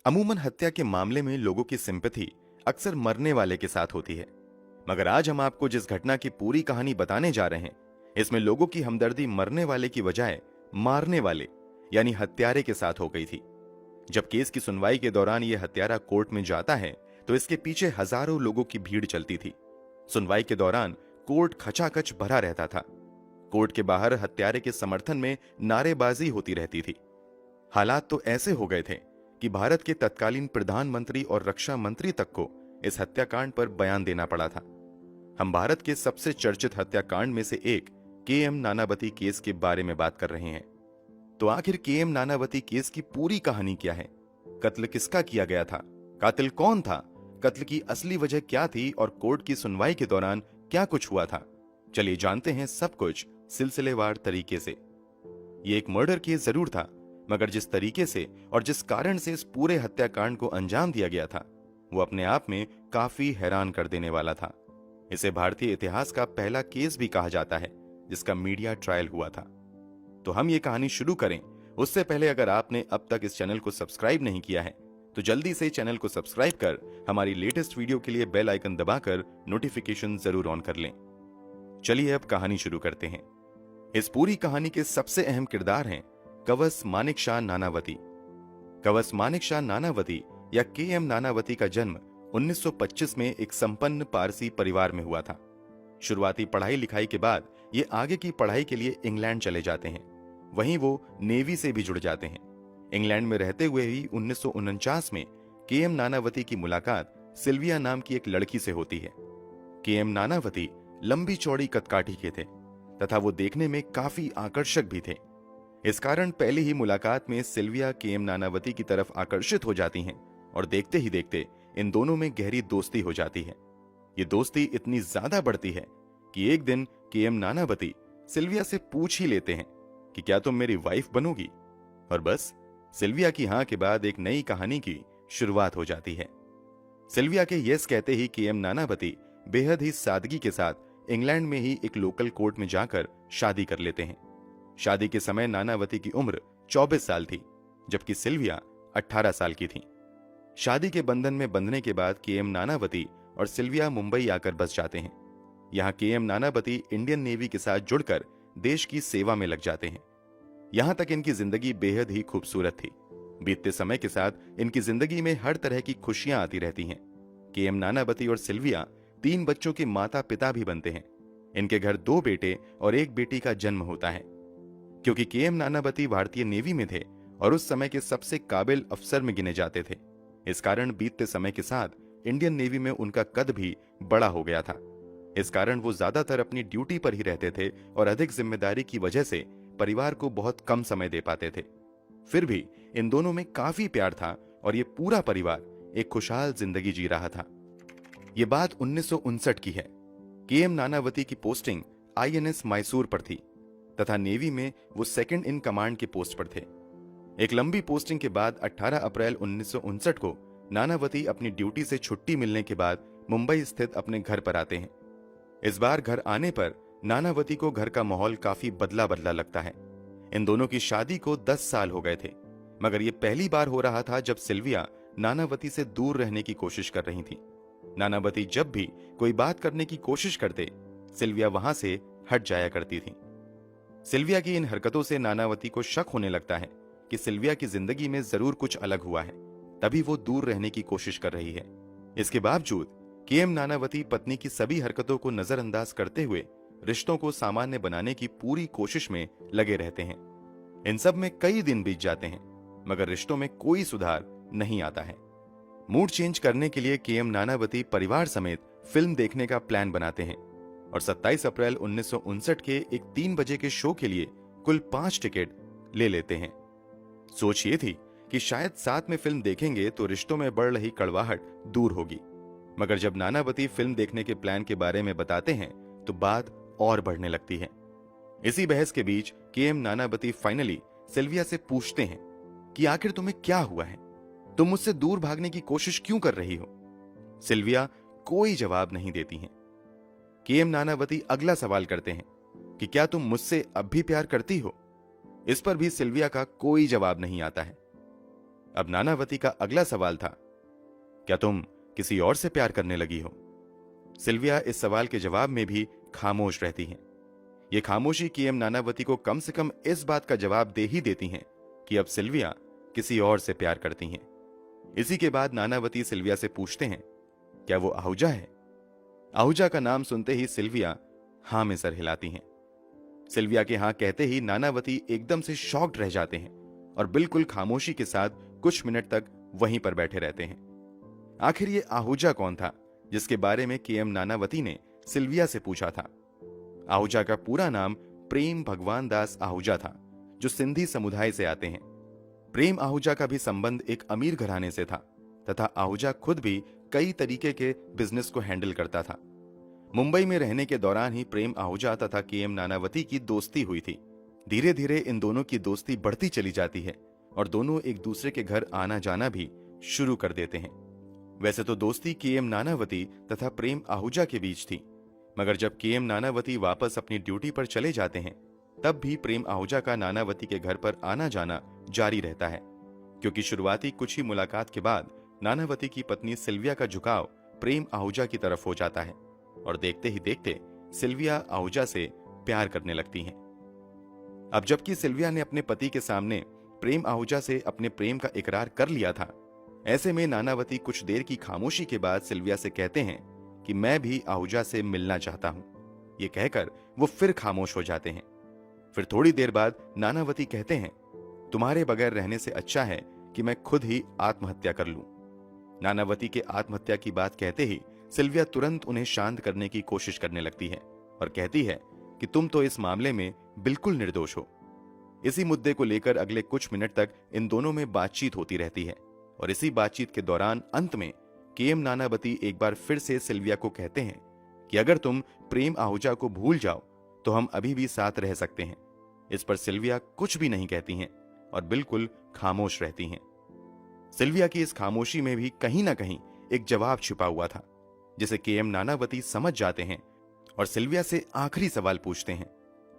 अमूमन हत्या के मामले में लोगों की सिंपैथी अक्सर मरने वाले के साथ होती है, मगर आज हम आपको जिस घटना की पूरी कहानी बताने जा रहे हैं, इसमें लोगों की हमदर्दी मरने वाले की बजाय मारने वाले यानी हत्यारे के साथ हो गई थी। जब केस की सुनवाई के दौरान यह हत्यारा कोर्ट में जाता है तो इसके पीछे हजारों लोगों की भीड़ चलती थी। सुनवाई के दौरान कोर्ट खचाखच भरा रहता था। कोर्ट के बाहर हत्यारे के समर्थन में नारेबाजी होती रहती थी। हालात तो ऐसे हो गए थे कि भारत के तत्कालीन प्रधानमंत्री और रक्षा मंत्री तक को इस हत्याकांड पर बयान देना पड़ा था। हम भारत के सबसे चर्चित हत्याकांड में से एक के.एम. नानावती केस के बारे में बात कर रहे हैं। तो आखिर के.एम. नानावती केस की पूरी कहानी क्या है? कत्ल किसका किया गया था? कातिल कौन था? कत्ल की असली वजह क्या थी और कोर्ट की सुनवाई के दौरान क्या कुछ हुआ था? चलिए जानते हैं सब कुछ सिलसिलेवार तरीके से। ये एक मर्डर केस जरूर था, मगर जिस तरीके से और जिस कारण से इस पूरे हत्याकांड को अंजाम दिया गया था वो अपने आप में काफी हैरान कर देने वाला था। इसे भारतीय इतिहास का पहला केस भी कहा जाता है जिसका मीडिया ट्रायल हुआ था। तो हम ये कहानी शुरू करें उससे पहले अगर आपने अब तक इस चैनल को सब्सक्राइब नहीं किया है तो जल्दी से चैनल को सब्सक्राइब कर हमारी लेटेस्ट वीडियो के लिए बेल आइकन दबाकर नोटिफिकेशन जरूर ऑन कर लें। चलिए अब कहानी शुरू करते हैं। इस पूरी कहानी के सबसे अहम किरदार हैं कवस मानेकशॉ नानावती। कवस मानेकशॉ नानावती या के.एम. नानावती का जन्म 1925 में एक संपन्न पारसी परिवार में हुआ था। शुरुआती पढ़ाई लिखाई के बाद ये आगे की पढ़ाई के लिए इंग्लैंड चले जाते हैं। वहीं वो नेवी से भी जुड़ जाते हैं। इंग्लैंड में रहते हुए ही 1949 में के.एम. नानावती की मुलाकात सिल्विया नाम की एक लड़की से होती है। के.एम. नानावती लंबी चौड़ी कदकाठी के थे तथा वो देखने में काफी आकर्षक भी थे। इस कारण पहली ही मुलाकात में सिल्विया के.एम. नानावती की तरफ आकर्षित हो जाती हैं और देखते ही देखते इन दोनों में गहरी दोस्ती हो जाती है। ये दोस्ती इतनी ज्यादा बढ़ती है कि एक दिन के.एम. नानावती सिल्विया से पूछ ही लेते हैं कि क्या तुम मेरी वाइफ बनोगी? और बस सिल्विया की हां के बाद एक नई कहानी की शुरुआत हो जाती है। सिल्विया के यस कहते ही के.एम. नानावती बेहद ही सादगी के साथ इंग्लैंड में ही एक लोकल कोर्ट में जाकर शादी कर लेते हैं। शादी के समय नानावती की उम्र 24 साल थी, जबकि सिल्विया 18 साल की थी। शादी के बंधन में बंधने के बाद के.एम. नानावती और सिल्विया मुंबई आकर बस जाते हैं। यहाँ के.एम. नानावती इंडियन नेवी के साथ जुड़कर देश की सेवा में लग जाते हैं। यहां तक इनकी जिंदगी बेहद ही खूबसूरत थी। बीतते समय के साथ इनकी जिंदगी में हर तरह की खुशियां आती रहती हैं। के.एम. नानावती और सिल्विया 3 बच्चों के माता पिता भी बनते हैं। इनके घर 2 बेटे और 1 बेटी का जन्म होता है। क्योंकि के.एम. नानावती भारतीय नेवी में थे और उस समय के सबसे काबिल अफसर में गिने जाते थे, इस कारण बीतते समय के साथ इंडियन नेवी में उनका कद भी बड़ा हो गया था। इस कारण वो ज्यादातर अपनी ड्यूटी पर ही रहते थे और अधिक जिम्मेदारी की वजह से परिवार को बहुत कम समय दे पाते थे। फिर भी इन दोनों में काफी प्यार था और ये पूरा परिवार एक खुशहाल जिंदगी जी रहा था। ये बात 1959 की है। के.एम. नानावती की पोस्टिंग आईएनएस मैसूर पर थी तथा नेवी में वो सेकंड इन कमांड के पोस्ट पर थे। एक लंबी पोस्टिंग के बाद 18 अप्रैल 1959 को नानावती अपनी ड्यूटी से छुट्टी मिलने के बाद मुंबई स्थित अपने घर पर आते हैं। इस बार घर आने पर नानावती को घर का माहौल काफी बदला बदला लगता है। इन दोनों की शादी को 10 साल हो गए थे, मगर यह पहली बार हो रहा था जब सिल्विया नानावती से दूर रहने की कोशिश कर रही थी। नानावती जब भी कोई बात करने की कोशिश करते, सिल्विया वहां से हट जाया करती थी। सिल्विया की इन हरकतों से नानावती को शक होने लगता है कि सिल्विया की जिंदगी में जरूर कुछ अलग हुआ है, तभी वो दूर रहने की कोशिश कर रही है। इसके बावजूद के.एम. नानावती पत्नी की सभी हरकतों को नजरअंदाज करते हुए रिश्तों को सामान्य बनाने की पूरी कोशिश में लगे रहते हैं। इन सब में कई दिन बीत जाते हैं, मगर रिश्तों में कोई सुधार नहीं आता है। मूड चेंज करने के लिए के.एम. नानावती परिवार समेत फिल्म देखने का प्लान बनाते हैं और 27 अप्रैल 1959 के एक 3 बजे के शो के लिए कुल 5 टिकट ले लेते हैं। सोच ये थी कि शायद साथ में फिल्म देखेंगे तो रिश्तों में बढ़ रही कड़वाहट दूर होगी, मगर जब नानावती फिल्म देखने के प्लान के बारे में बताते हैं तो बात और बढ़ने लगती है। इसी बहस के बीच के.एम. नानावती फाइनली सिल्विया से पूछते हैं कि आखिर तुम्हें क्या हुआ है, तुम मुझसे दूर भागने की कोशिश क्यों कर रही हो? सिल्विया कोई जवाब नहीं देती हैं। के.एम. नानावती अगला सवाल करते हैं कि क्या तुम मुझसे अब भी प्यार करती हो? इस पर भी सिल्विया का कोई जवाब नहीं आता है। अब नानावती का अगला सवाल था, क्या तुम किसी और से प्यार करने लगी हो? सिल्विया इस सवाल के जवाब में भी खामोश रहती हैं। ये खामोशी केएम नानावती को कम से कम इस बात का जवाब दे ही देती हैं कि अब सिल्विया किसी और से प्यार करती हैं। इसी के बाद नानावती सिल्विया से पूछते हैं, क्या वो आहूजा है? आहूजा का नाम सुनते ही सिल्विया हां में सर हिलाती हैं। सिल्विया के हां कहते ही नानावती एकदम से शॉक्ड रह जाते हैं और बिल्कुल खामोशी के साथ कुछ मिनट तक वहीं पर बैठे रहते हैं। आखिर ये आहूजा कौन था जिसके बारे में केएम नानावती ने सिल्विया से पूछा था? आहूजा का पूरा नाम प्रेम भगवान दास आहूजा था, जो सिंधी समुदाय से आते हैं। प्रेम आहूजा का भी संबंध एक अमीर घराने से था तथा आहूजा खुद भी कई तरीके के बिजनेस को हैंडल करता था। मुंबई में रहने के दौरान ही प्रेम आहूजा तथा केएम नानावती की दोस्ती हुई थी। धीरे धीरे इन दोनों की दोस्ती बढ़ती चली जाती है और दोनों एक दूसरे के घर आना जाना भी शुरू कर देते हैं। वैसे तो दोस्ती केएम नानावती तथा प्रेम आहूजा के बीच थी, मगर जब केएम नानावती वापस अपनी ड्यूटी पर चले जाते हैं तब भी प्रेम आहूजा का नानावती के घर पर आना जाना जारी रहता है, क्योंकि शुरुआती कुछ ही मुलाकात के बाद नानावती की पत्नी सिल्विया का झुकाव प्रेम आहूजा की तरफ हो जाता है और देखते ही देखते सिल्विया आहूजा से प्यार करने लगती हैं। अब जबकि सिल्विया ने अपने पति के सामने प्रेम आहूजा से अपने प्रेम का इकरार कर लिया था, ऐसे में नानावती कुछ देर की खामोशी के बाद सिल्विया से कहते हैं कि मैं भी आहूजा से मिलना चाहता हूं। ये कहकर वो फिर खामोश हो जाते हैं। फिर थोड़ी देर बाद नानावती कहते हैं, तुम्हारे बगैर रहने से अच्छा है कि मैं खुद ही आत्महत्या कर लूं। नानावती के आत्महत्या की बात कहते ही सिल्विया तुरंत उन्हें शांत करने की कोशिश करने लगती है और कहती है कि तुम तो इस मामले में बिल्कुल निर्दोष हो। इसी मुद्दे को लेकर अगले कुछ मिनट तक इन दोनों में बातचीत होती रहती है और इसी बातचीत के दौरान अंत में केएम नानावती एक बार फिर से सिल्विया को कहते हैं कि अगर तुम प्रेम आहूजा को भूल जाओ तो हम अभी भी साथ रह सकते हैं। इस पर सिल्विया कुछ भी नहीं कहती हैं और बिल्कुल खामोश रहती हैं। सिल्विया की इस खामोशी में भी कहीं ना कहीं एक जवाब छिपा हुआ था, जिसे केएम नानावती समझ जाते हैं और सिल्विया से आखिरी सवाल पूछते हैं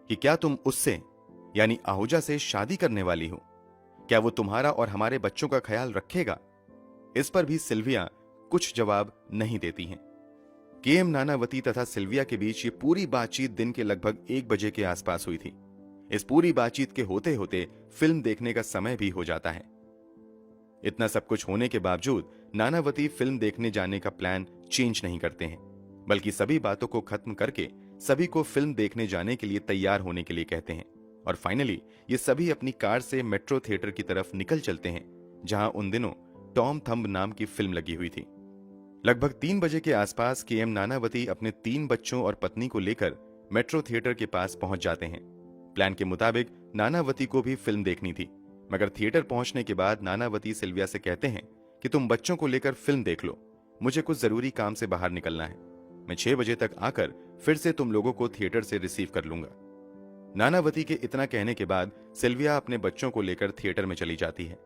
कि क्या तुम उससे यानी आहूजा से शादी करने वाली हो? क्या वो तुम्हारा और हमारे बच्चों का ख्याल रखेगा? इस पर भी सिल्विया कुछ जवाब नहीं देती हैं। केएम नानावती तथा सिल्विया के बीच ये पूरी बातचीत दिन के लगभग 1 बजे के आसपास हुई थी। इस पूरी बातचीत के होते होते फिल्म देखने का समय भी हो जाता है। इतना सब कुछ होने के बावजूद नानावती फिल्म देखने जाने का प्लान चेंज नहीं करते हैं, बल्कि सभी बातों को खत्म करके सभी को फिल्म देखने जाने के लिए तैयार होने के लिए कहते हैं और फाइनली ये सभी अपनी कार से मेट्रो थिएटर की तरफ निकल चलते हैं, जहां उन दिनों टॉम थंब नाम की फिल्म लगी हुई थी। लगभग 3 बजे के आसपास केएम नानावती अपने 3 बच्चों और पत्नी को लेकर मेट्रो थिएटर के पास पहुंच जाते हैं। प्लान के मुताबिक नानावती को भी फिल्म देखनी थी, मगर थिएटर पहुंचने के बाद नानावती सिल्विया से कहते हैं कि तुम बच्चों को लेकर फिल्म देख लो, मुझे कुछ जरूरी काम से बाहर निकलना है। मैं 6 बजे तक आकर फिर से तुम लोगों को थिएटर से रिसीव कर लूंगा। नानावती के इतना कहने के बाद सिल्विया अपने बच्चों को लेकर थिएटर में चली जाती है,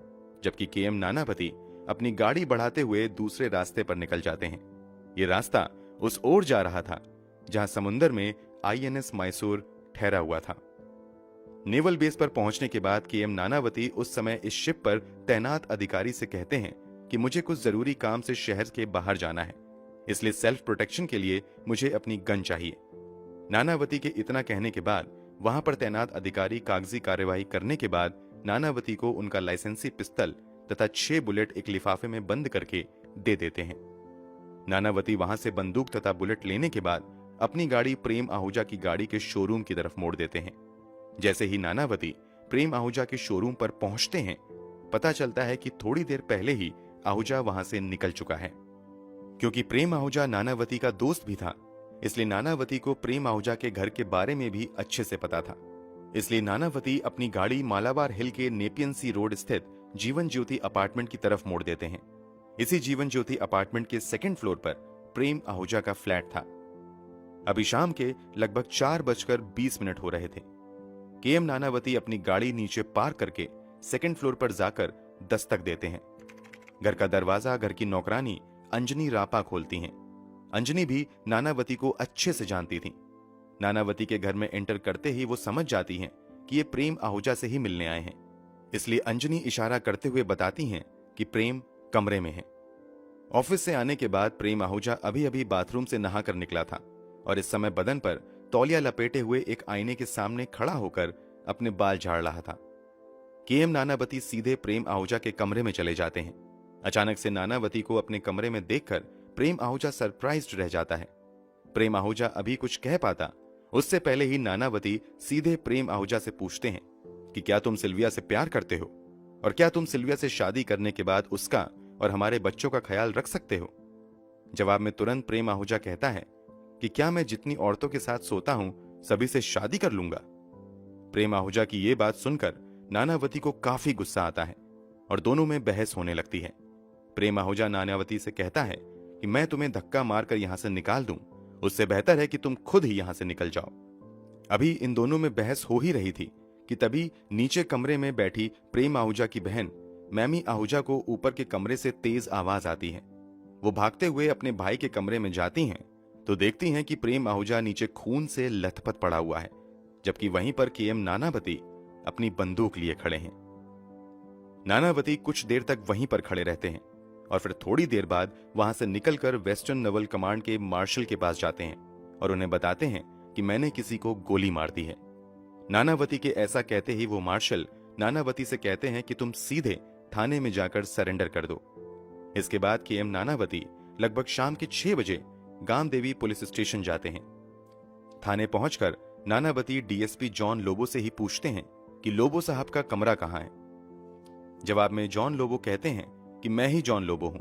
जबकि केएम नानावती अपनी गाड़ी बढ़ाते हुए दूसरे रास्ते पर निकल जाते हैं। ये रास्ता उस ओर जा रहा था जहां समुंदर में आईएनएस मैसूर ठहरा हुआ था। नेवल बेस पर पहुंचने के बाद केएम नानावती उस समय इस शिप पर तैनात अधिकारी से कहते हैं कि मुझे कुछ जरूरी काम से शहर के बाहर जाना है, इसलिए सेल्फ प्रोटेक्शन के लिए मुझे अपनी गन चाहिए। नानावती के इतना कहने के बाद वहां पर तैनात अधिकारी कागजी कार्यवाही करने के बाद नानावती को उनका लाइसेंसी पिस्तल तथा 6 बुलेट एक लिफाफे में बंद करके दे देते हैं। नानावती वहां से बंदूक तथा बुलेट लेने के बाद अपनी गाड़ी प्रेम आहूजा की गाड़ी के शोरूम की तरफ मोड़ देते हैं। जैसे ही नानावती प्रेम आहूजा के शोरूम पर पहुंचते हैं, पता चलता है कि थोड़ी देर पहले ही आहूजा वहां से निकल चुका है। क्योंकि प्रेम आहूजा नानावती का दोस्त भी था, इसलिए नानावती को प्रेम आहूजा के घर के बारे में भी अच्छे से पता था। इसलिए नानावती अपनी गाड़ी मालाबार हिल के नेपियन सी रोड स्थित जीवन ज्योति अपार्टमेंट की तरफ मोड़ देते हैं। इसी जीवन ज्योति अपार्टमेंट के 2nd फ्लोर पर प्रेम आहूजा का फ्लैट था। अभी शाम के लगभग 4:20 हो रहे थे। केएम नानावती अपनी गाड़ी नीचे पार्क करके 2nd फ्लोर पर जाकर दस्तक देते हैं। घर का दरवाजा घर की नौकरानी अंजनी रापा खोलती हैं। अंजनी भी नानावती को अच्छे से जानती थी। नानावती के घर में एंटर करते ही वो समझ जाती हैं कि ये प्रेम आहूजा से ही मिलने आए हैं, इसलिए अंजनी इशारा करते हुए बताती हैं कि प्रेम कमरे में है। ऑफिस से आने के बाद प्रेम आहूजा अभी अभी बाथरूम से नहाकर निकला था और इस समय बदन पर तौलिया लपेटे हुए एक आईने के सामने खड़ा होकर अपने बाल झाड़ रहा था। केएम नानावती सीधे प्रेम आहूजा के कमरे में चले जाते हैं। अचानक से नानावती को अपने कमरे में देखकर प्रेम आहूजा सरप्राइज्ड रह जाता है। प्रेम आहूजा अभी कुछ कह पाता उससे पहले ही नानावती सीधे प्रेम आहूजा से पूछते हैं कि क्या तुम सिल्विया से प्यार करते हो और क्या तुम सिल्विया से शादी करने के बाद उसका और हमारे बच्चों का ख्याल रख सकते हो। जवाब में तुरंत प्रेम आहूजा कहता है कि क्या मैं जितनी औरतों के साथ सोता हूं सभी से शादी कर लूंगा। प्रेम आहूजा की यह बात सुनकर नानावती को काफी गुस्सा आता है और दोनों में बहस होने लगती है। प्रेम आहूजा नानावती से कहता है कि मैं तुम्हें धक्का मारकर यहां से निकाल दूं, उससे बेहतर है कि तुम खुद ही यहां से निकल जाओ। अभी इन दोनों में बहस हो ही रही थी कि तभी नीचे कमरे में बैठी प्रेम आहूजा की बहन मैमी आहूजा को ऊपर के कमरे से तेज आवाज आती है। वो भागते हुए अपने भाई के कमरे में जाती हैं तो देखती हैं कि प्रेम आहूजा नीचे खून से लथपथ पड़ा हुआ है, जबकि वहीं पर केएम नानावती अपनी बंदूक लिए खड़े हैं। नानावती कुछ देर तक वहीं पर खड़े रहते हैं और फिर थोड़ी देर बाद वहां से निकलकर वेस्टर्न नवल कमांड के मार्शल के पास जाते हैं और उन्हें बताते हैं कि मैंने किसी को गोली मार दी है। नानावती के ऐसा कहते ही वो मार्शल नानावती से कहते हैं कि तुम सीधे थाने में जाकर सरेंडर कर दो। इसके बाद केएम नानावती लगभग शाम के 6 बजे गामदेवी पुलिस स्टेशन जाते हैं। थाने पहुंचकर नानावती डीएसपी जॉन लोबो से ही पूछते हैं कि लोबो साहब का कमरा कहां है। जवाब में जॉन लोबो कहते हैं कि मैं ही जॉन लोबो हूं।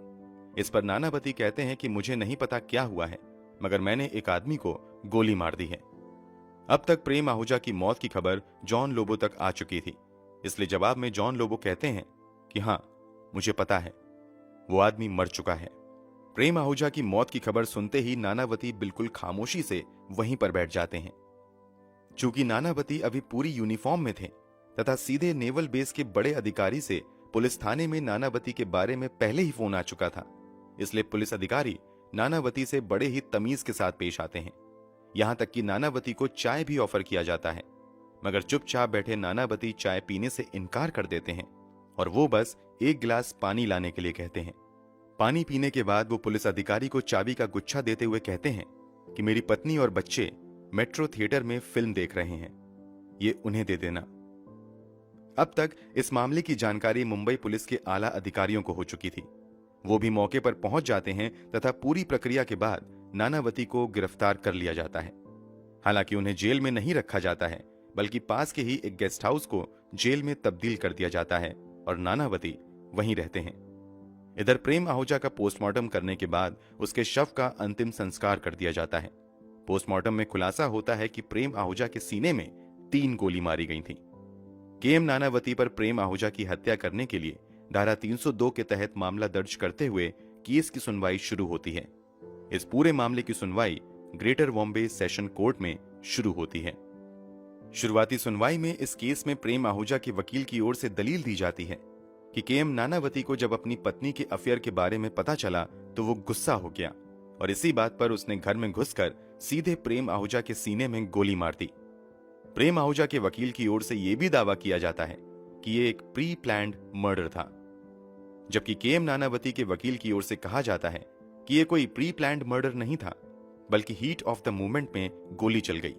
इस पर नानावती कहते हैं कि मुझे नहीं पता क्या हुआ है, मगर मैंने एक आदमी को गोली मार दी है। अब तक प्रेम आहूजा की मौत की खबर जॉन लोबो तक आ चुकी थी, इसलिए जवाब में जॉन लोबो कहते हैं कि हां, मुझे पता है, वो आदमी मर चुका है। प्रेम आहूजा की मौत की खबर सुनते ही नानावती बिल्कुल खामोशी से वहीं पर बैठ जाते हैं। चूंकि नानावती अभी पूरी यूनिफॉर्म में थे तथा सीधे नेवल बेस के बड़े अधिकारी से पुलिस थाने में नानावती के बारे में पहले ही फोन आ चुका था, इसलिए पुलिस अधिकारी नानावती से बड़े ही तमीज के साथ पेश आते हैं। यहां तक कि नानावती को चाय भी ऑफर किया जाता है, मगर चुपचाप बैठे नानावती चाय पीने से इनकार कर देते हैं और वो बस एक गिलास पानी लाने के लिए कहते हैं। पानी पीने के बाद वो पुलिस अधिकारी को चाबी का गुच्छा देते हुए कहते हैं कि मेरी पत्नी और बच्चे मेट्रो थिएटर में फिल्म देख रहे हैं, ये उन्हें दे देना। अब तक इस मामले की जानकारी मुंबई पुलिस के आला अधिकारियों को हो चुकी थी। वो भी मौके पर पहुंच जाते हैं तथा पूरी प्रक्रिया के बाद नानावती को गिरफ्तार कर लिया जाता है। हालांकि उन्हें जेल में नहीं रखा जाता है, बल्कि पास के ही एक गेस्ट हाउस को जेल में तब्दील कर दिया जाता है और नानावती वहीं रहते हैं। इधर प्रेम आहूजा का पोस्टमार्टम करने के बाद उसके शव का अंतिम संस्कार कर दिया जाता है। पोस्टमार्टम में खुलासा होता है कि प्रेम आहूजा के सीने में 3 गोली मारी गई थी। केएम नानावती पर प्रेम आहूजा की हत्या करने के लिए धारा 302 के तहत मामला दर्ज करते हुए केस की सुनवाई शुरू होती है। इस पूरे मामले की सुनवाई ग्रेटर बॉम्बे सेशन कोर्ट में शुरू होती है। शुरुआती सुनवाई में इस केस में प्रेम आहूजा के वकील की ओर से दलील दी जाती है कि केएम नानावती को जब अपनी पत्नी के अफेयर के बारे में पता चला तो वो गुस्सा हो गया और इसी बात पर उसने घर में घुसकर सीधे प्रेम आहूजा के सीने में गोली मार दी। प्रेम आहूजा के वकील की ओर से यह भी दावा किया जाता है कि यह एक प्री प्लान्ड मर्डर था, जबकि केएम नानावती के वकील की ओर से कहा जाता है कि यह कोई प्री प्लान्ड मर्डर नहीं था, बल्कि हीट ऑफ द मूवमेंट में गोली चल गई।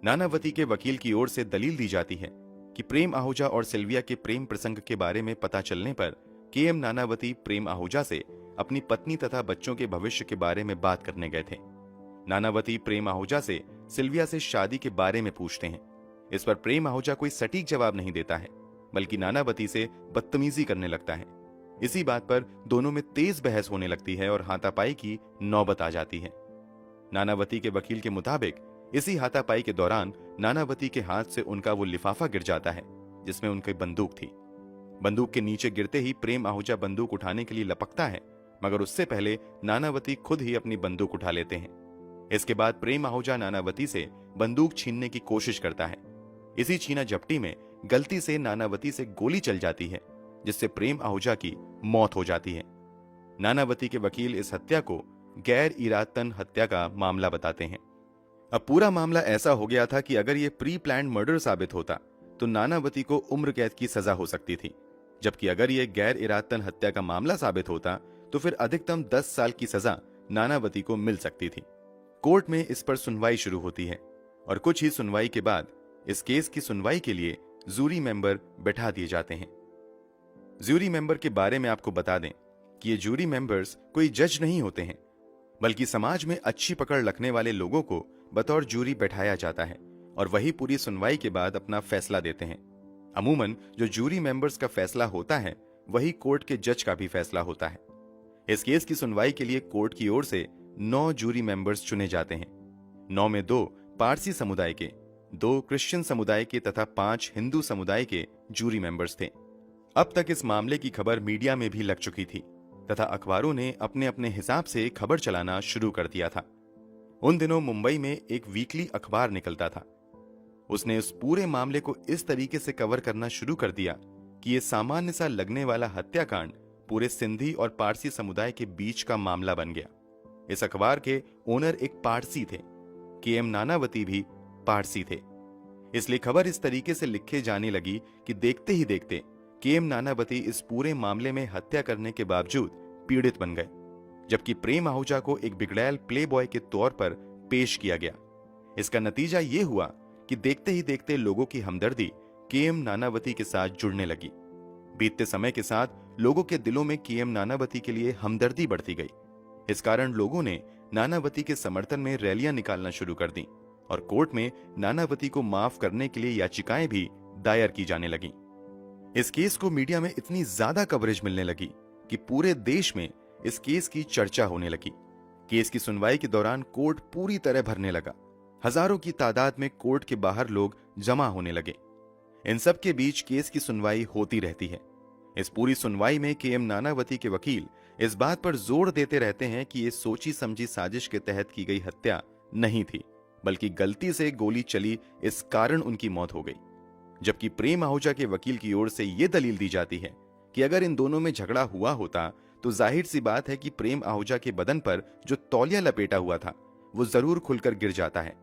नानावती के वकील की ओर से दलील दी जाती है कि प्रेम आहूजा और सिल्विया के प्रेम प्रसंग के बारे में पता चलने पर केएम नानावती प्रेम आहूजा से अपनी पत्नी तथा बच्चों के भविष्य के बारे में बात करने गए थे। नानावती प्रेम आहूजा से सिल्विया से शादी के बारे में पूछते हैं। इस पर प्रेम आहूजा कोई सटीक जवाब नहीं देता है, बल्कि नानावती से बदतमीजी करने लगता है। इसी बात पर दोनों में तेज बहस होने लगती है और हाथापाई की नौबत आ जाती है। नानावती के वकील के मुताबिक इसी हाथापाई के दौरान नानावती के हाथ से उनका वो लिफाफा गिर जाता है जिसमें उनकी बंदूक थी। बंदूक के नीचे गिरते ही प्रेम आहूजा बंदूक उठाने के लिए लपकता है, मगर उससे पहले नानावती खुद ही अपनी बंदूक उठा लेते हैं। इसके बाद प्रेम आहूजा नानावती से बंदूक छीनने की कोशिश करता है। इसी छीना झपटी में गलती से नानावती से गोली चल जाती है, जिससे प्रेम आहूजा की मौत हो जाती है। नानावती के वकील इस हत्या को गैर इरादतन हत्या का मामला बताते हैं। अब पूरा मामला ऐसा हो गया था कि अगर यह प्री प्लान्ड मर्डर साबित होता तो नानावती को उम्र कैद की सजा हो सकती थी, जबकि अगर यह गैर इरादतन हत्या का मामला साबित होता तो फिर अधिकतम 10 साल की सजा नानावती को मिल सकती थी। कोर्ट में इस पर सुनवाई शुरू होती है और कुछ ही सुनवाई के बाद इस केस की सुनवाई के लिए जूरी मेंबर बैठा दिए जाते हैं। जूरी मेंबर के बारे में आपको बता दें कि ये जूरी मेंबर्स कोई जज नहीं होते हैं, बल्कि समाज में अच्छी पकड़ रखने वाले लोगों को बतौर जूरी बैठाया जाता है और वही पूरी सुनवाई के बाद अपना फैसला देते हैं। अमूमन जो जूरी मेंबर्स का फैसला होता है वही कोर्ट के जज का भी फैसला होता है। इस केस की सुनवाई के लिए कोर्ट की ओर से 9 जूरी मेंबर्स चुने जाते हैं। 9 में 2 पारसी समुदाय के, 2 क्रिश्चियन समुदाय के तथा 5 हिंदू समुदाय के जूरी मेंबर्स थे। अब तक इस मामले की खबर मीडिया में भी लग चुकी थी तथा अखबारों ने अपने अपने हिसाब से खबर चलाना शुरू कर दिया था। उन दिनों मुंबई में एक वीकली अखबार निकलता था। उसने उस पूरे मामले को इस तरीके से कवर करना शुरू कर दिया कि यह सामान्य सा लगने वाला हत्याकांड पूरे सिंधी और पारसी समुदाय के बीच का मामला बन गया। इस अखबार के ओनर एक पारसी थे, के.एम. नानावती भी पारसी थे। इसलिए खबर इस तरीके से लिखे जाने लगी कि देखते ही देखते के.एम. नानावती इस पूरे मामले में हत्या करने के बावजूद पीड़ित बन गए, जबकि प्रेम आहूजा को एक बिगड़ैल प्लेबॉय के तौर पर पेश किया गया। इसका नतीजा यह हुआ कि देखते ही देखते लोगों की हमदर्दी के.एम. नानावती के साथ जुड़ने लगी। बीतते समय के साथ लोगों के दिलों में के.एम. नानावती के लिए हमदर्दी बढ़ती गई। इस कारण लोगों ने नानावती के समर्थन में रैलियां निकालना शुरू कर दी और कोर्ट में नानावती को माफ करने के लिए याचिकाएं भी दायर की जाने लगीं। इस केस को मीडिया में इतनी ज्यादा कवरेज मिलने लगी कि पूरे देश में इस केस की चर्चा होने लगी। केस की सुनवाई के दौरान कोर्ट पूरी तरह भरने लगा। हजारों की तादाद में कोर्ट के बाहर लोग जमा होने लगे। इन सब के बीच केस की सुनवाई होती रहती है। इस पूरी सुनवाई में के.एम. नानावती के वकील इस बात पर जोर देते रहते हैं कि यह सोची समझी साजिश के तहत की गई हत्या नहीं थी, बल्कि गलती से गोली चली, इस कारण उनकी मौत हो गई। जबकि प्रेम आहूजा के वकील की ओर से यह दलील दी जाती है कि अगर इन दोनों में झगड़ा हुआ होता तो जाहिर सी बात है कि प्रेम आहूजा के बदन पर जो तौलिया लपेटा हुआ था वो जरूर खुलकर गिर जाता है।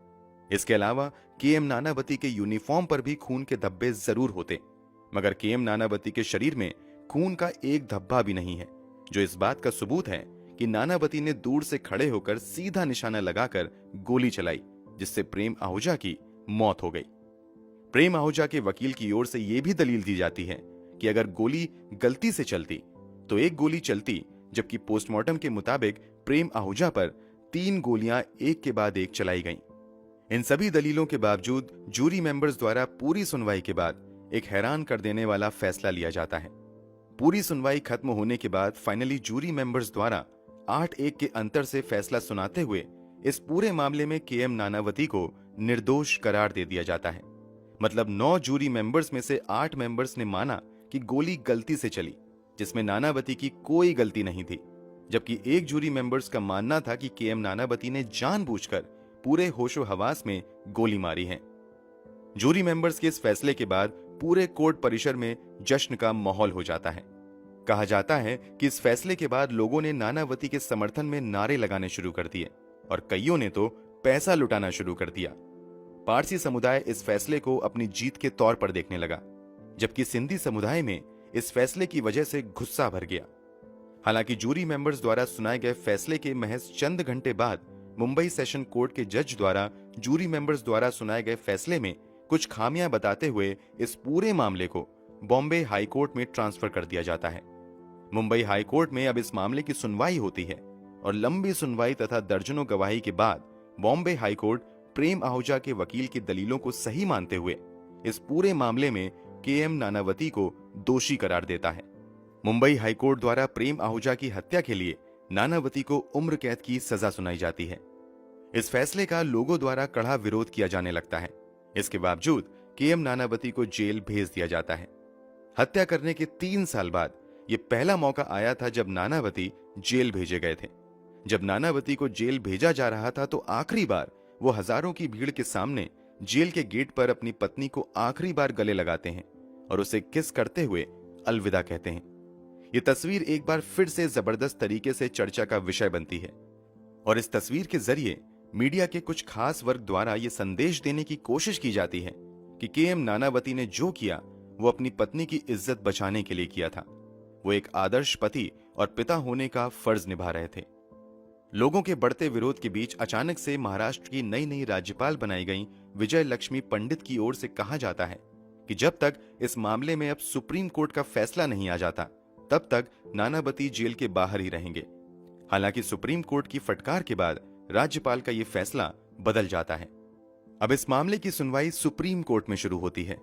इसके अलावा के.एम. नानावती के यूनिफॉर्म पर भी खून के धब्बे जरूर होते, मगर के.एम. नानावती के शरीर में खून का एक धब्बा भी नहीं है, जो इस बात का सबूत है कि नानावती ने दूर से खड़े होकर सीधा निशाना लगाकर गोली चलाई, जिससे प्रेम आहूजा की मौत हो गई। प्रेम आहूजा के वकील की ओर से यह भी दलील दी जाती है कि अगर गोली गलती से चलती तो एक गोली चलती, जबकि पोस्टमार्टम के मुताबिक प्रेम आहूजा पर 3 गोलियां एक के बाद एक चलाई गईं। इन सभी दलीलों के बावजूद जूरी मेंबर्स द्वारा पूरी सुनवाई के बाद एक हैरान कर देने वाला फैसला लिया जाता है। पूरी सुनवाई खत्म होने के बाद फाइनली जूरी मेंबर्स द्वारा 8-1 के अंतर से फैसला सुनाते हुए इस पूरे मामले में के.एम. नानावती को निर्दोष करार दे दिया जाता है। मतलब 9 जूरी मेंबर्स में से 8 मेंबर्स ने माना कि गोली गलती से चली, जिसमें नानावती की कोई गलती नहीं थी, जबकि एक जूरी मेंबर्स का मानना था कि के.एम. नानावती ने जानबूझकर पूरे होशो हवास में गोली मारी है। जूरी मेंबर्स के इस फैसले के बाद पूरे कोर्ट परिसर में जश्न का माहौल हो जाता है। कहा जाता है कि इस फैसले के बाद लोगों ने नानावती के समर्थन में नारे लगाने शुरू कर दिए और कईयों ने तो पैसा लुटाना शुरू कर दिया। पारसी समुदाय इस फैसले को अपनी जीत के तौर पर देखने लगा, जबकि सिंधी समुदाय में इस फैसले की वजह से गुस्सा भर गया। हालांकि जूरी मेंबर्स द्वारा सुनाए गए फैसले के महज चंद घंटे बाद मुंबई सेशन कोर्ट के जज द्वारा जूरी मेंबर्स द्वारा सुनाए गए फैसले में कुछ खामियां बताते हुए इस पूरे मामले को बॉम्बे हाई कोर्ट में ट्रांसफर कर दिया जाता है। मुंबई हाई कोर्ट में अब इस मामले की सुनवाई होती है और लंबी सुनवाई तथा दर्जनों गवाही के बाद बॉम्बे हाई कोर्ट प्रेम आहूजा के वकील की दलीलों को सही मानते हुए इस पूरे मामले में के.एम. नानावती को दोषी करार देता है। मुंबई हाई कोर्ट द्वारा प्रेम आहूजा की हत्या के लिए नानावती को उम्र कैद की सजा सुनाई जाती है। इस फैसले का लोगों द्वारा कड़ा विरोध किया जाने लगता है। इसके बावजूद के.एम. नानावती को जेल भेज दिया जाता है। हत्या करने के 3 साल बाद यह पहला मौका आया था जब नानावती जेल भेजे गए थे। जब नानावती को जेल भेजा जा रहा था तो आखिरी बार वो हजारों की भीड़ के सामने जेल के गेट पर अपनी पत्नी को आखिरी बार गले लगाते हैं और उसे किस करते हुए अलविदा कहते हैं। यह तस्वीर एक बार फिर से जबरदस्त तरीके से चर्चा का विषय बनती है और इस तस्वीर के जरिए मीडिया के कुछ खास वर्ग द्वारा यह संदेश देने की कोशिश की जाती है कि के.एम. नानावती ने जो किया वो अपनी पत्नी की इज्जत बचाने के लिए किया था। वो एक आदर्श पति और पिता होने का फर्ज निभा रहे थे। लोगों के बढ़ते विरोध के बीच अचानक से महाराष्ट्र की नई नई राज्यपाल बनाई गई विजय लक्ष्मी पंडित की ओर से कहा जाता है कि जब तक इस मामले में अब सुप्रीम कोर्ट का फैसला नहीं आ जाता, तब तक नानावती जेल के बाहर ही रहेंगे। हालांकि सुप्रीम कोर्ट की फटकार के बाद राज्यपाल का यह फैसला बदल जाता है। अब इस मामले की सुनवाई सुप्रीम कोर्ट में शुरू होती है।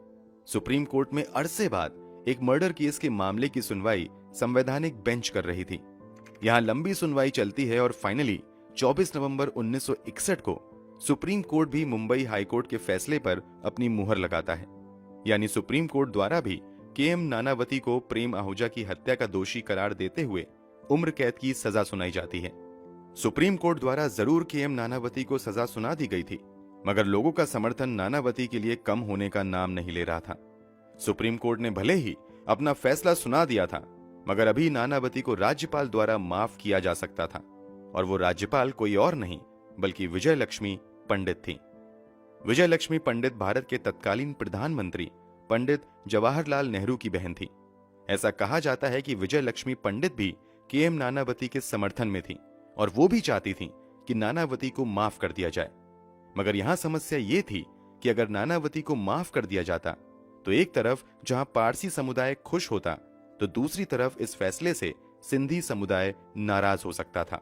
सुप्रीम कोर्ट में अरसे बाद एक मर्डर केस के मामले की सुनवाई संवैधानिक बेंच कर रही थी। यहां लंबी सुनवाई चलती है और फाइनली 24 नवंबर 1961 को सुप्रीम कोर्ट भी मुंबई हाई कोर्ट के फैसले पर अपनी मुहर लगाता है। यानी सुप्रीम कोर्ट द्वारा भी के.एम. नानावती को प्रेम आहूजा की हत्या का दोषी करार देते हुए उम्र कैद की सजा सुनाई जाती है। सुप्रीम कोर्ट द्वारा जरूर के.एम. नानावती को सजा सुना दी गई थी, मगर लोगों का समर्थन नानावती के लिए कम होने का नाम नहीं ले रहा था। सुप्रीम कोर्ट ने भले ही अपना फैसला सुना दिया था, मगर अभी नानावती को राज्यपाल द्वारा माफ किया जा सकता था, और वो राज्यपाल कोई और नहीं बल्कि विजय लक्ष्मी पंडित थी। विजय लक्ष्मी पंडित भारत के तत्कालीन प्रधानमंत्री पंडित जवाहरलाल नेहरू की बहन थी। ऐसा कहा जाता है कि विजय लक्ष्मी पंडित भी के.एम. नानावती के समर्थन में थी और वो भी चाहती थी कि नानावती को माफ कर दिया जाए। मगर यहां समस्या ये थी कि अगर नानावती को माफ कर दिया जाता तो एक तरफ जहां पारसी समुदाय खुश होता, तो दूसरी तरफ इस फैसले से सिंधी समुदाय नाराज हो सकता था।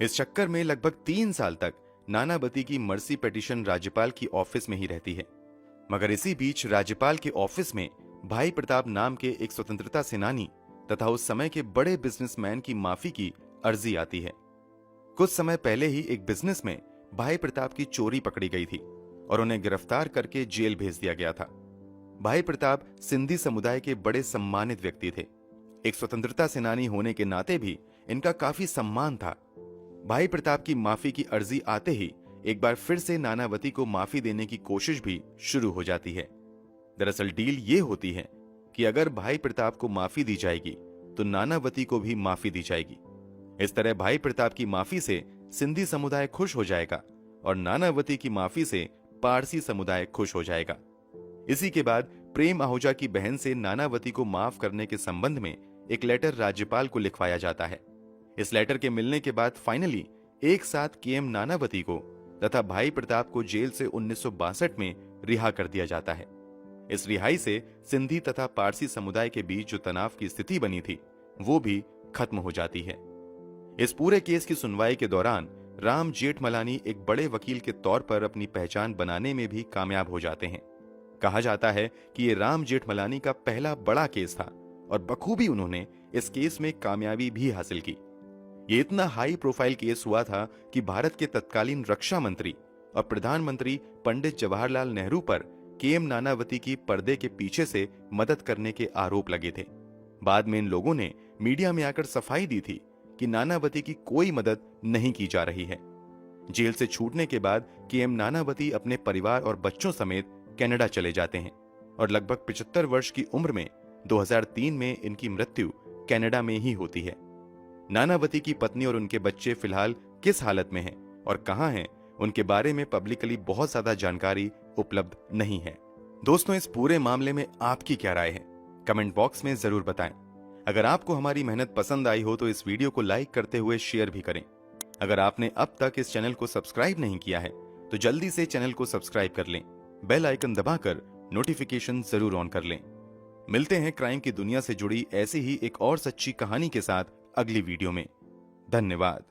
इस चक्कर में लगभग 3 साल तक नानावती की मर्सी पिटीशन राज्यपाल की ऑफिस में ही रहती है। मगर इसी बीच राज्यपाल के ऑफिस में भाई प्रताप नाम के एक स्वतंत्रता सेनानी तथा उस समय के बड़े बिजनेसमैन की माफी की अर्जी आती है। कुछ समय पहले ही एक बिजनेस में भाई प्रताप की चोरी पकड़ी गई थी और उन्हें गिरफ्तार करके जेल भेज दिया गया था। भाई प्रताप सिंधी समुदाय के बड़े सम्मानित व्यक्ति थे। एक स्वतंत्रता सेनानी होने के नाते भी इनका काफी सम्मान था। भाई प्रताप की माफी की अर्जी आते ही एक बार फिर से नानावती को माफी देने की कोशिश भी शुरू हो जाती है। दरअसल डील ये होती है कि अगर भाई प्रताप को माफी दी जाएगी तो नानावती को भी माफी दी जाएगी। इस तरह भाई प्रताप की माफी से सिंधी समुदाय खुश हो जाएगा और नानावती की माफी से पारसी समुदाय खुश हो जाएगा। इसी के बाद प्रेम आहूजा की बहन से नानावती को माफ करने के संबंध में एक लेटर राज्यपाल को लिखवाया जाता है। इस लेटर के मिलने के बाद फाइनली एक साथ के.एम. नानावती को तथा भाई प्रताप को जेल से 1962 में रिहा कर दिया जाता है। इस रिहाई से सिंधी तथा पारसी समुदाय के बीच जो तनाव की स्थिति बनी थी वो भी खत्म हो जाती है। इस पूरे केस की सुनवाई के दौरान राम जेठमलानी एक बड़े वकील के तौर पर अपनी पहचान बनाने में भी कामयाब हो जाते हैं। कहा जाता है कि ये राम जेठमलानी का पहला बड़ा केस था और बखूबी उन्होंने इस केस में कामयाबी भी हासिल की। ये इतना हाई प्रोफाइल केस हुआ था कि भारत के तत्कालीन रक्षा मंत्री और प्रधानमंत्री पंडित जवाहरलाल नेहरू पर के.एम. नानावती की पर्दे के पीछे से मदद करने के आरोप लगे थे। बाद में इन लोगों ने मीडिया में आकर सफाई दी थी कि नानावती की कोई मदद नहीं की जा रही है। जेल से छूटने के बाद के.एम. नानावती अपने परिवार और बच्चों समेत कनाडा चले जाते हैं और लगभग 75 वर्ष की उम्र में 2003 में इनकी मृत्यु कनाडा में ही होती है। नानावती की पत्नी और उनके बच्चे फिलहाल किस हालत में हैं और कहां हैं, उनके बारे में पब्लिकली बहुत ज्यादा जानकारी उपलब्ध नहीं है। दोस्तों, इस पूरे मामले में आपकी क्या राय है, कमेंट बॉक्स में जरूर बताएं। अगर आपको हमारी मेहनत पसंद आई हो तो इस वीडियो को लाइक करते हुए शेयर भी करें। अगर आपने अब तक इस चैनल को सब्सक्राइब नहीं किया है तो जल्दी से चैनल को सब्सक्राइब कर लें, बेल आइकन दबाकर नोटिफिकेशन जरूर ऑन कर लें। मिलते हैं क्राइम की दुनिया से जुड़ी ऐसी ही एक और सच्ची कहानी के साथ अगली वीडियो में। धन्यवाद।